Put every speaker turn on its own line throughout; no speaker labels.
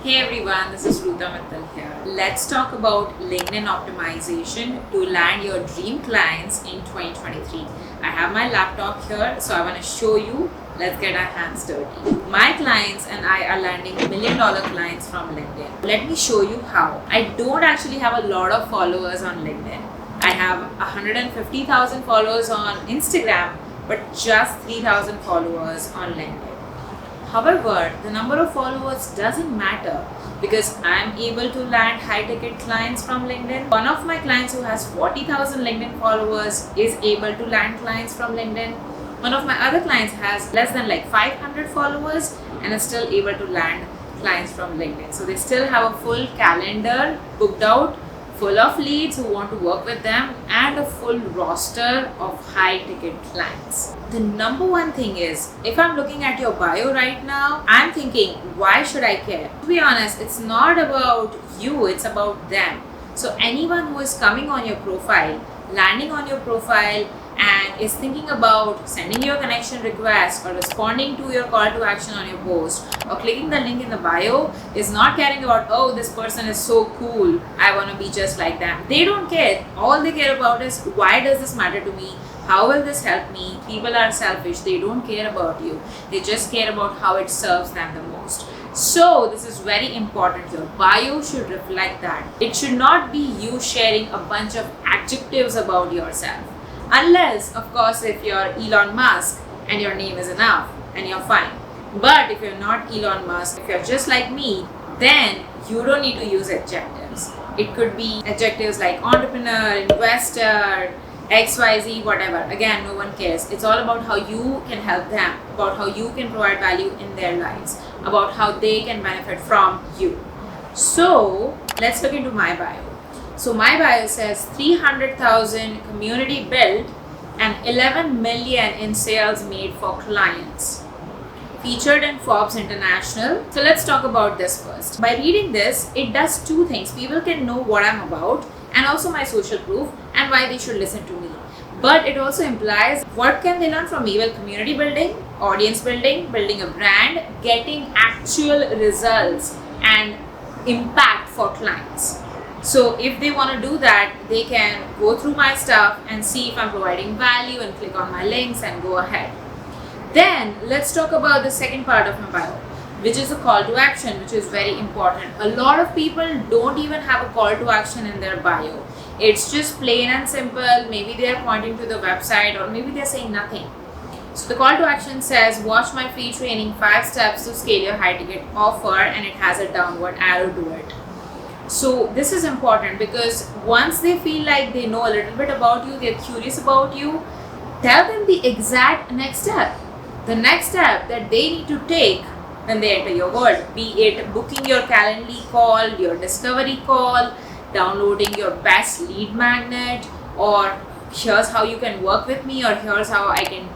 Hey everyone, this is Ruta Mittal here. Let's talk about LinkedIn optimization to land your dream clients in 2023. I have my laptop here, so I want to show you. Let's get our hands dirty. My clients and I are landing $1 million clients from LinkedIn. Let me show you how. I don't actually have a lot of followers on LinkedIn. I have 150,000 followers on Instagram, but just 3,000 followers on LinkedIn. However, the number of followers doesn't matter because I'm able to land high-ticket clients from LinkedIn. One of my clients who has 40,000 LinkedIn followers is able to land clients from LinkedIn. One of my other clients has less than 500 followers and is still able to land clients from LinkedIn. So they still have a full calendar booked out, full of leads who want to work with them, and a full roster of high-ticket clients. The number one thing is, if I'm looking at your bio right now, I'm thinking, why should I care? To be honest, it's not about you, it's about them. So anyone who is coming on your profile, landing on your profile, and is thinking about sending you a connection request or responding to your call to action on your post or clicking the link in the bio is not caring about, oh, this person is so cool, I want to be just like them. They don't care. All they care about is, why does this matter to me? How will this help me? People are selfish. They don't care about you. They just care about how it serves them the most. So this is very important. Your bio should reflect that. It should not be you sharing a bunch of adjectives about yourself. Unless, of course, if you're Elon Musk and your name is enough and you're fine. But if you're not Elon Musk, if you're just like me, then you don't need to use adjectives. It could be adjectives like entrepreneur, investor, XYZ, whatever. Again, no one cares. It's all about how you can help them, about how you can provide value in their lives, about how they can benefit from you. So let's look into my bio. So my bio says 300,000 community built and 11 million in sales made for clients. Featured in Forbes International. So let's talk about this first. By reading this, it does two things. People can know what I'm about and also my social proof and why they should listen to me. But it also implies, what can they learn from me? Well, community building, audience building, building a brand, getting actual results and impact for clients. So if they want to do that, they can go through my stuff and see if I'm providing value and click on my links and go ahead. Then let's talk about the second part of my bio, which is a call to action, which is very important. A lot of people don't even have a call to action in their bio. It's just plain and simple. Maybe they're pointing to the website or maybe they're saying nothing. So the call to action says, watch my free training 5 steps to scale your high ticket offer, and it has a downward arrow to it. So this is important because once they feel like they know a little bit about you, they're curious about you, tell them the exact next step. The next step that they need to take when they enter your world, be it booking your Calendly call, your discovery call, downloading your best lead magnet, or here's how you can work with me, or here's how I can,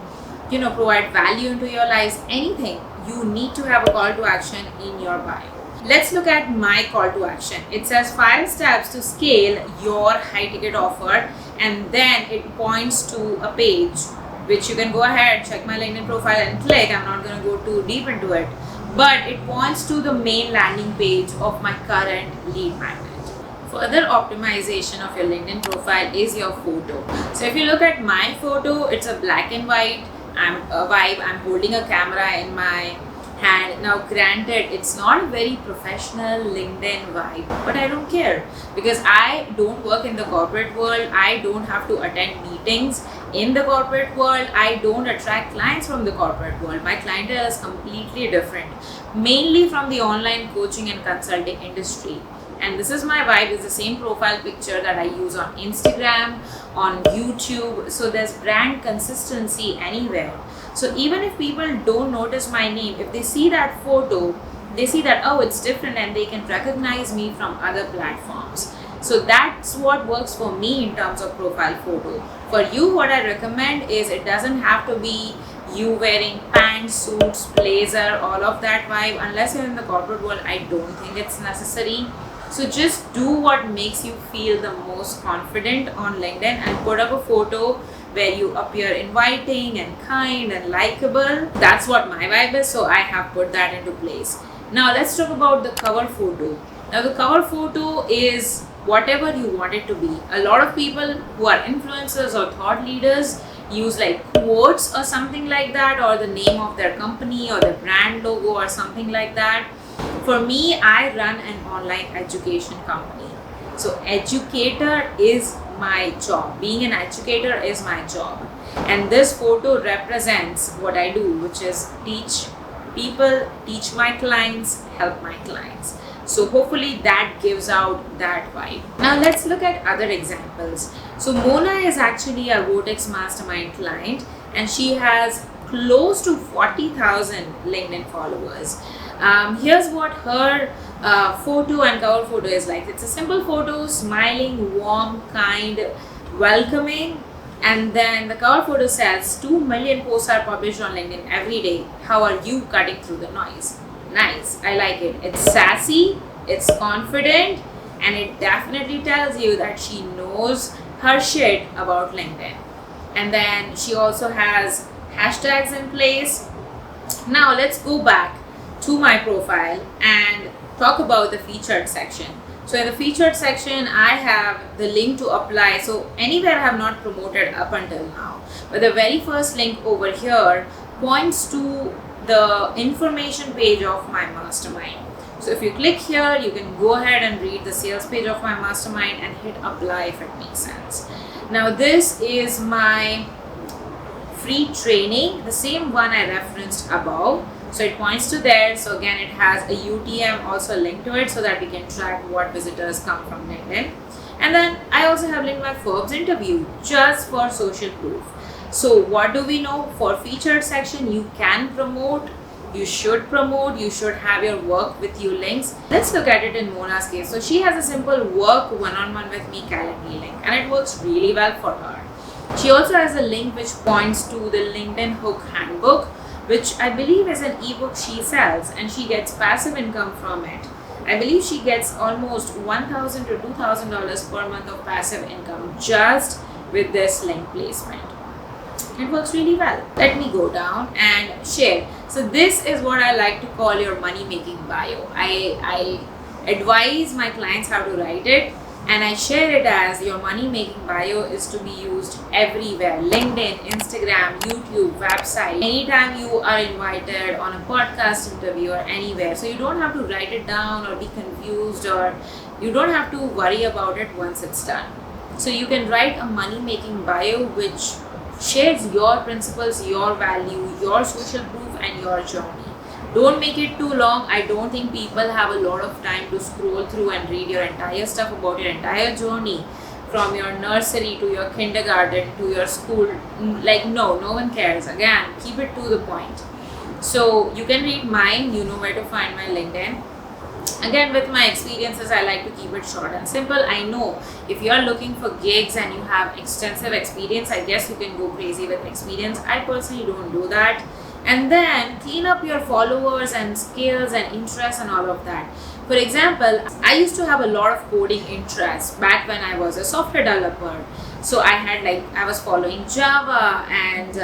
provide value into your lives. Anything, you need to have a call to action in your bio. Let's look at my call to action. It says 5 steps to scale your high ticket offer, and then it points to a page which you can go ahead, check my LinkedIn profile and click. I'm not going to go too deep into it, but it points to the main landing page of my current lead magnet. Further optimization of your LinkedIn profile is your photo. So if you look at my photo, it's a black and white. I'm holding a camera in my hand. Now granted, it's not a very professional LinkedIn vibe, but I don't care because I don't work in the corporate world. I don't have to attend meetings in the corporate world. I don't attract clients from the corporate world. My clientele is completely different, mainly from the online coaching and consulting industry. And this is my vibe. It's the same profile picture that I use on Instagram, on YouTube. So there's brand consistency anywhere. So even if people don't notice my name, if they see that photo, they see that, oh, it's different, and they can recognize me from other platforms. So that's what works for me in terms of profile photo. For you, what I recommend is, it doesn't have to be you wearing pants, suits, blazer, all of that vibe. Unless you're in the corporate world, I don't think it's necessary. So just do what makes you feel the most confident on LinkedIn and put up a photo where you appear inviting and kind and likable. That's what my vibe is, so I have put that into place. Now let's talk about the cover photo. Now the cover photo is whatever you want it to be. A lot of people who are influencers or thought leaders use like quotes or something like that, or the name of their company or their brand logo or something like that. For me, I run an online education company. So educator is my job. Being an educator is my job. And this photo represents what I do, which is teach people, teach my clients, help my clients. So hopefully that gives out that vibe. Now let's look at other examples. So Mona is actually a Vortex Mastermind client, and she has close to 40,000 LinkedIn followers. Here's what her photo and cover photo is like. It's a simple photo, smiling, warm, kind, welcoming. And then the cover photo says 2 million posts are published on LinkedIn every day. How are you cutting through the noise? Nice, I like it. It's sassy, it's confident, and it definitely tells you that she knows her shit about LinkedIn. And then she also has hashtags in place. Now let's go back to my profile and talk about the featured section. So in the featured section, I have the link to apply. So anywhere I have not promoted up until now, but the very first link over here points to the information page of my mastermind. So if you click here, you can go ahead and read the sales page of my mastermind and hit apply if it makes sense. Now this is my free training, the same one I referenced above. So it points to there. So again, it has a UTM also linked to it so that we can track what visitors come from LinkedIn. And then I also have linked my Forbes interview just for social proof. So what do we know? For featured section, you can promote, you should have your work with you links. Let's look at it in Mona's case. So she has a simple work one-on-one with me Calendly link, and it works really well for her. She also has a link which points to the LinkedIn Hook Handbook, which I believe is an ebook she sells, and she gets passive income from it. I believe she gets almost $1,000 to $2,000 per month of passive income just with this link placement. It works really well. Let me go down and share. So this is what I like to call your money making bio. I advise my clients how to write it, and I share it as your money making bio is to be used everywhere: LinkedIn, Instagram, YouTube, website, anytime you are invited on a podcast interview or anywhere. So you don't have to write it down or be confused, or you don't have to worry about it once it's done. So you can write a money making bio which shares your principles, your value, your social proof, and your journey. Don't make it too long. I don't think people have a lot of time to scroll through and read your entire stuff about your entire journey, from your nursery to your kindergarten to your school. Like, no one cares. Again, keep it to the point. So you can read mine, you know where to find my LinkedIn. Again, with my experiences, I like to keep it short and simple. I know if you are looking for gigs and you have extensive experience, I guess you can go crazy with experience. I personally don't do that. And then clean up your followers and skills and interests and all of that. For example, I used to have a lot of coding interests back when I was a software developer. So I was following Java and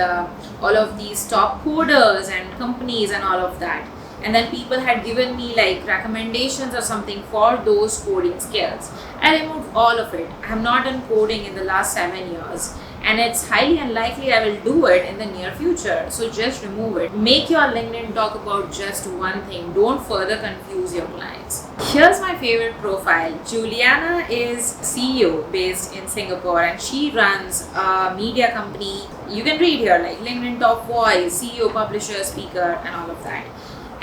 all of these top coders and companies and all of that. And then people had given me like recommendations or something for those coding skills. I removed all of it. I have not done coding in the last 7 years, and it's highly unlikely I will do it in the near future. So just remove it. Make your LinkedIn talk about just one thing. Don't further confuse your clients. Here's my favorite profile. Juliana is CEO based in Singapore, and she runs a media company. You can read here like LinkedIn Top Voice, CEO, publisher, speaker, and all of that.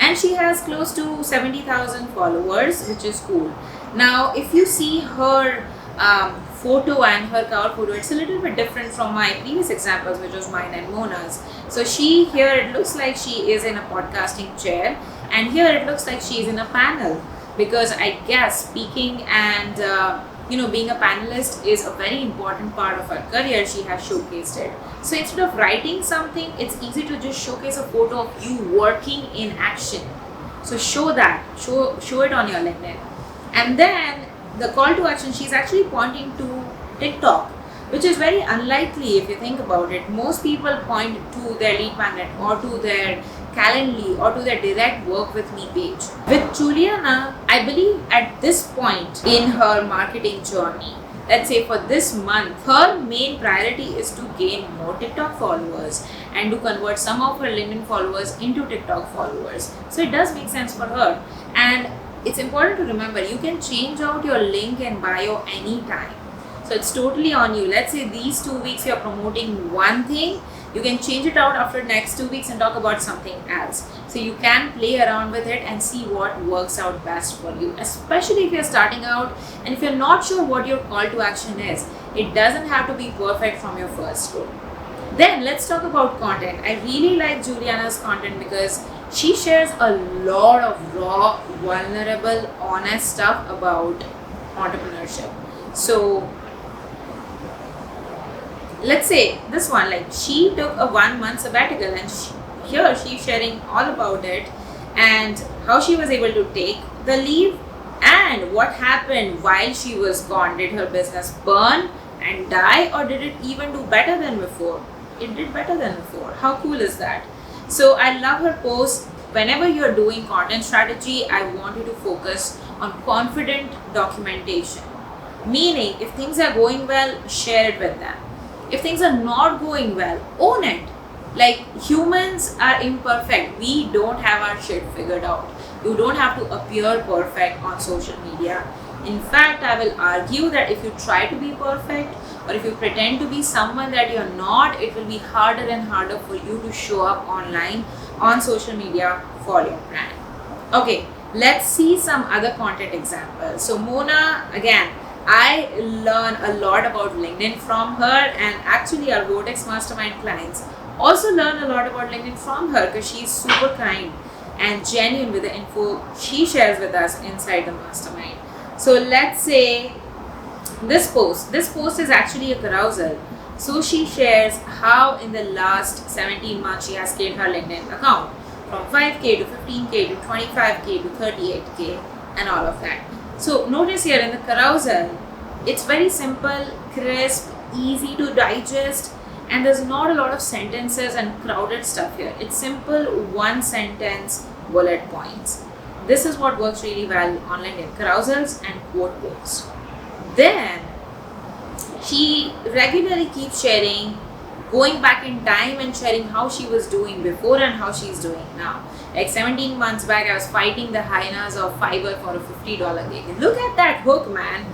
And she has close to 70,000 followers, which is cool. Now, if you see her photo and her cover photo, it's a little bit different from my previous examples, which was mine and Mona's. So here it looks like she is in a podcasting chair, and here it looks like she's in a panel, because I guess speaking and being a panelist is a very important part of her career. She has showcased it. So instead of writing something, it's easy to just showcase a photo of you working in action. So show that, show it on your LinkedIn. And then the call to action, she's actually pointing to TikTok, which is very unlikely if you think about it. Most people point to their lead magnet or to their Calendly or to their direct work with me page. With Juliana, I believe at this point in her marketing journey, let's say for this month, her main priority is to gain more TikTok followers and to convert some of her LinkedIn followers into TikTok followers. So it does make sense for her. And it's important to remember, you can change out your link and bio anytime. So it's totally on you. Let's say these 2 weeks you're promoting one thing, you can change it out after next 2 weeks and talk about something else. So you can play around with it and see what works out best for you, especially if you're starting out and if you're not sure what your call to action is. It doesn't have to be perfect from your first go. Then let's talk about content. I really like Juliana's content because she shares a lot of raw, vulnerable, honest stuff about entrepreneurship. So let's say this one, like she took a 1 month sabbatical and here she's sharing all about it and how she was able to take the leave and what happened while she was gone. Did her business burn and die, or did it even do better than before? It did better than before. How cool is that? So I love her post. Whenever you're doing content strategy, I want you to focus on confident documentation. Meaning, if things are going well, share it with them. If things are not going well, own it. Like, humans are imperfect. We don't have our shit figured out. You don't have to appear perfect on social media. In fact, I will argue that if you try to be perfect or if you pretend to be someone that you're not, it will be harder and harder for you to show up online on social media for your brand. Okay, let's see some other content examples. So Mona, again, I learn a lot about LinkedIn from her, and actually our Vortex Mastermind clients also learn a lot about LinkedIn from her because she's super kind and genuine with the info she shares with us inside the mastermind. So let's say this post is actually a carousel. So she shares how in the last 17 months she has scaled her LinkedIn account from 5K to 15K to 25K to 38K and all of that. So notice here in the carousel, it's very simple, crisp, easy to digest, and there's not a lot of sentences and crowded stuff here. It's simple, one sentence, bullet points. This is what works really well on LinkedIn, carousels and quote posts. Then she regularly keeps sharing, going back in time and sharing how she was doing before and how she's doing now. Like 17 months back, I was fighting the hyenas of Fiverr for a $50 gig. Look at that hook, man.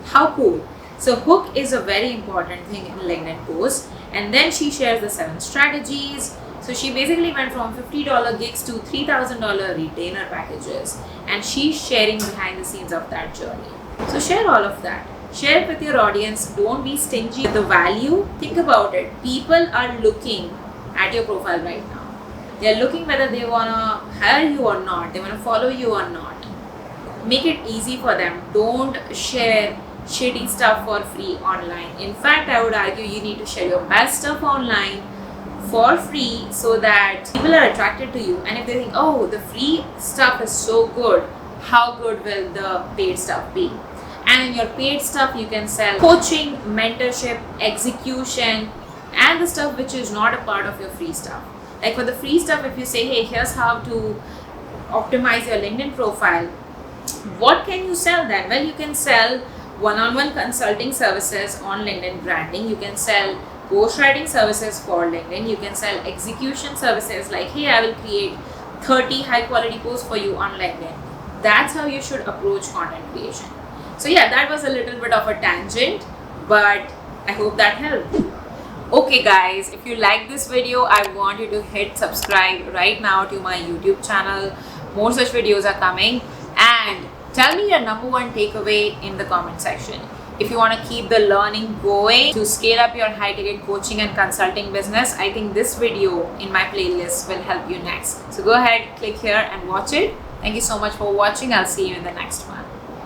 How cool. So hook is a very important thing in LinkedIn posts. And then she shares the 7 strategies. So she basically went from $50 gigs to $3,000 retainer packages. And she's sharing behind the scenes of that journey. So share all of that. Share it with your audience. Don't be stingy with the value. Think about it. People are looking at your profile right now. They're looking whether they want to hire you or not. They want to follow you or not. Make it easy for them. Don't share shitty stuff for free online. In fact, I would argue you need to share your best stuff online for free so that people are attracted to you. And if they think, oh, the free stuff is so good, how good will the paid stuff be? And in your paid stuff, you can sell coaching, mentorship, execution, and the stuff which is not a part of your free stuff. Like for the free stuff, if you say, hey, here's how to optimize your LinkedIn profile, what can you sell then? Well, you can sell one-on-one consulting services on LinkedIn branding. You can sell ghostwriting services for LinkedIn. You can sell execution services like, hey, I will create 30 high-quality posts for you on LinkedIn. That's how you should approach content creation. So yeah, that was a little bit of a tangent, but I hope that helped. Okay guys, if you like this video, I want you to hit subscribe right now to my YouTube channel. More such videos are coming, and tell me your #1 takeaway in the comment section. If you want to keep the learning going to scale up your high ticket coaching and consulting business, I think this video in my playlist will help you next. So go ahead, click here and watch it. Thank you so much for watching. I'll see you in the next one.